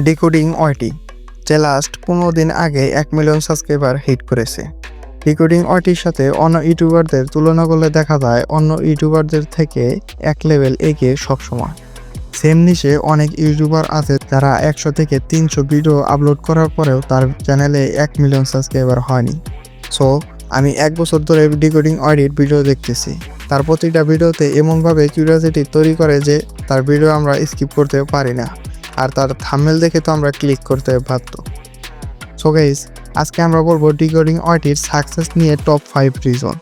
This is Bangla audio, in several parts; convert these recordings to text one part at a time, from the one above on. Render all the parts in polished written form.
ডিকোডিং ওয়াইটি যে লাস্ট 15 দিন আগে 1 মিলিয়ন সাবস্ক্রাইবার হিট করেছে। ডিকোডিং ওয়াইটির সাথে অন্য ইউটিউবারদের তুলনা করলে দেখা যায় অন্য ইউটিউবারদের থেকে এক লেভেল এগিয়ে সবসময়। সেম নিশে অনেক ইউটিউবার আছে যারা 100 থেকে 300 ভিডিও আপলোড করার পরেও তার চ্যানেলে 1 মিলিয়ন সাবস্ক্রাইবার হয়নি। সো আমি 1 বছর ধরে ডিকোডিং ওয়াইটির ভিডিও দেখতেছি। তার প্রতিটা ভিডিওতে এমনভাবে কিউরিওসিটি তৈরি করে যে তার ভিডিও আমরা স্কিপ করতে পারি না, আর তার থাম্বনেল দেখে তো আমরা ক্লিক করতে বাধ্য। সো গাইস, আজকে আমরা বলবো ডিকোডিং ওয়াইটির সাকসেস নিয়ে top 5 reason.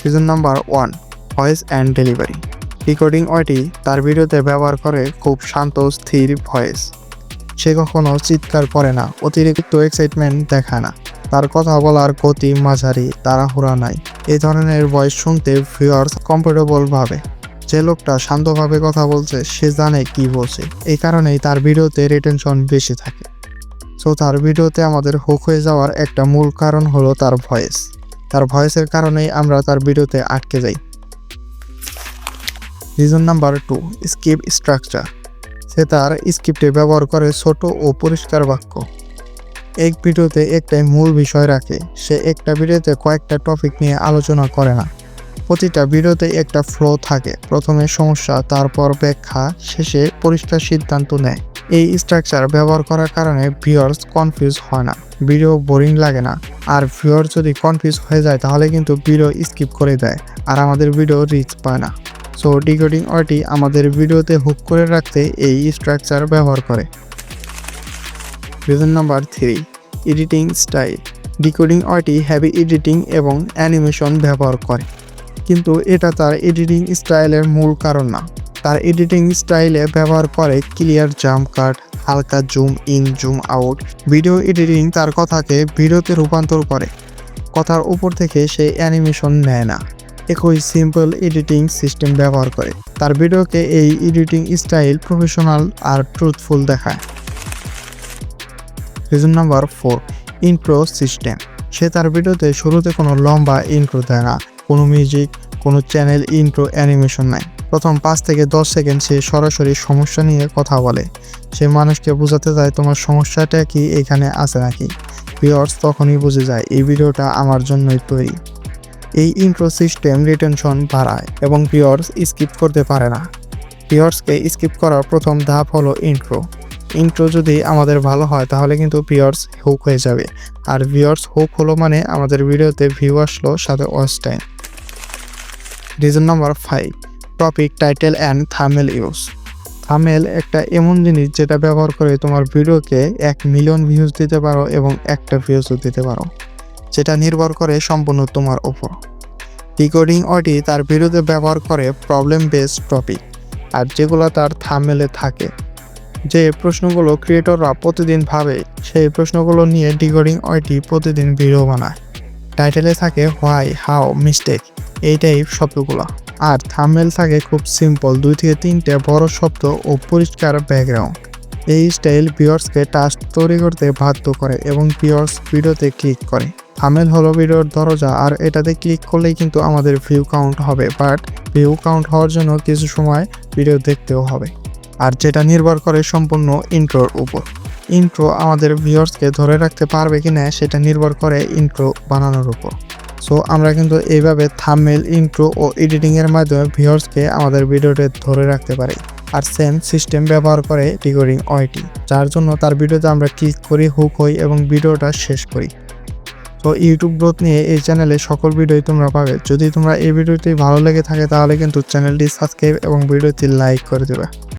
Reason number 1, voice and delivery. Decoding YT তার ভিডিওতে ব্যবহার করে খুব শান্ত স্থির ভয়েস। সে কখনো চিৎকার করে না, অতিরিক্ত এক্সাইটমেন্ট দেখায় না। তার কথা বলার গতি মাঝারি, তাড়াহুড়া নাই। এই ধরনের ভয়েস শুনতে ভিউয়ার্স কমফোর্টেবল ভাবে। যে লোকটা শান্তভাবে কথা বলছে সে জানে কি বলছে, এই কারণেই তার ভিডিওতে রিটেনশন বেশি থাকে। সো তার ভিডিওতে আমাদের হুক হয়ে যাওয়ার একটা মূল কারণ হলো তার ভয়েস। তার ভয়েসের কারণেই আমরা তার ভিডিওতে আটকে যাই। Reason number 2, script structure. সে তার স্ক্রিপ্টে ব্যবহার করে ছোট ও পরিষ্কার বাক্য। এক ভিডিওতে একটাই মূল বিষয় রাখে। সে একটা ভিডিওতে কয়েকটা টপিক নিয়ে আলোচনা করে না। প্রতিটা ভিডিওতে একটা ফ্লো থাকে, প্রথমে সমস্যা, তারপর ব্যাখ্যা, শেষে পরিষ্কার সিদ্ধান্ত নেয়। এই স্ট্রাকচার ব্যবহার করার কারণে ভিউয়ার্স কনফিউজ হয় না, ভিডিও বোরিং লাগে না। আর ভিউয়ার যদি কনফিউজ হয়ে যায় তাহলে কিন্তু ভিডিও স্কিপ করে দেয়, আর আমাদের ভিডিও রিচ পায় না। সো ডিকোডিং ওয়াইটি আমাদের ভিডিওতে হুক করে রাখতে এই স্ট্রাকচার ব্যবহার করে। Reason number 3, editing style. Decoding YT heavy editing এবং অ্যানিমেশন ব্যবহার করে, কিন্তু এটা তার এডিটিং স্টাইলের মূল কারণ না। তার এডিটিং স্টাইলে ব্যবহার করে ক্লিয়ার জাম্প কাট, হালকা zoom in zoom out. Video editing তার কথাকে ভিডিওতে রূপান্তর করে। কথার উপর থেকে সে অ্যানিমেশন নেয় না, একই সিম্পল এডিটিং সিস্টেম ব্যবহার করে। তার ভিডিওকে এই এডিটিং স্টাইল প্রফেশনাল আর ট্রুথফুল দেখায়। Reason number 4, intro system. সে তার ভিডিওতে শুরুতে কোনো লম্বা ইন্ট্রো দেয় না, কোনো মিউজিক, কোনো চ্যানেল ইন্ট্রো অ্যানিমেশন নাই। প্রথম 5 থেকে 10 সেকেন্ড সে সরাসরি সমস্যা নিয়ে কথা বলে। সে মানুষকে বোঝাতে চায় তোমার সমস্যাটা কি এখানে আছে নাকি। ভিউয়ার্স তখনই বুঝে যায় এই ভিডিওটা আমার জন্যই তৈরি। এই ইন্ট্রো সিস্টেম রিটেনশন বাড়ায় এবং ভিউয়ার্স স্কিপ করতে পারে না। ভিউয়ার্সকে স্কিপ করার প্রথম ধাপ হলো ইন্ট্রো। ইন্ট্রো যদি আমাদের ভালো হয় তাহলে কিন্তু ভিউয়ার্স হুক হয়ে যাবে, আর ভিউয়ার্স হুক হলো মানে আমাদের ভিডিওতে ভিউ আসলো, সাথে watch time. Reason number 5, topic title and thumbnail use. Thumbnail একটা এমন জিনিস যেটা ব্যবহার করে তোমার ভিডিওকে 1 মিলিয়ন ভিউজ দিতে পারো এবং একটা ভিউজও দিতে পারো, যেটা নির্ভর করে সম্পূর্ণ তোমার উপর। ডিকোডিং ওয়াইটি তার ভিডিওতে ব্যবহার করে প্রবলেম বেসড টপিক, আর যেগুলো তার থাম্বনেলে থাকে। যে প্রশ্নগুলো ক্রিয়েটররা প্রতিদিন ভাবে সেই প্রশ্নগুলো নিয়ে ডিকোডিং ওয়াইটি প্রতিদিন ভিডিও বানায়। টাইটেলে থাকে হোয়াই, হাউ, মিস্টেক, এই টাইপ শব্দগুলো। আর থাম্বনেল থাকে খুব সিম্পল 2 থেকে 3টে বড় শব্দ ও পরিষ্কার ব্যাকগ্রাউন্ড। এই স্টাইল ভিউয়ার্সকে টাস্ক তৈরি করতে বাধ্য করে এবং ভিউয়ার্স ভিডিওতে ক্লিক করে। থাম্বনেল হলো ভিডিওর দরজা, আর এটাতে ক্লিক করলেই কিন্তু আমাদের ভিউ কাউন্ট হবে, বাট ভিউ কাউন্ট হওয়ার জন্য কিছু সময় ভিডিও দেখতেও হবে, আর যেটা নির্ভর করে সম্পূর্ণ ইন্ট্রোর উপর। ইন্ট্রো আমাদের ভিউয়ার্সকে ধরে রাখতে পারবে কিনা সেটা নির্ভর করে ইন্ট্রো বানানোর উপর। সো আমরা কিন্তু এইভাবে থাম্বনেল, ইন্ট্রো ও এডিটিং এর মাধ্যমে ভিউয়ার্সকে আমাদের ভিডিওতে ধরে রাখতে পারি। আর সেম সিস্টেম ব্যবহার করে ডিকোডিং ওয়াইটি, যার জন্য তার ভিডিওতে আমরা ক্লিক করি, হুক হই এবং ভিডিওটা শেষ করি। তো ইউটিউব গ্রোথ নিয়ে এই চ্যানেলে সকল ভিডিওই তোমরা পাবে। যদি তোমরা এই ভিডিওটি ভালো লেগে থাকে তাহলে কিন্তু চ্যানেলটি সাবস্ক্রাইব এবং ভিডিওটি লাইক করে দেবে।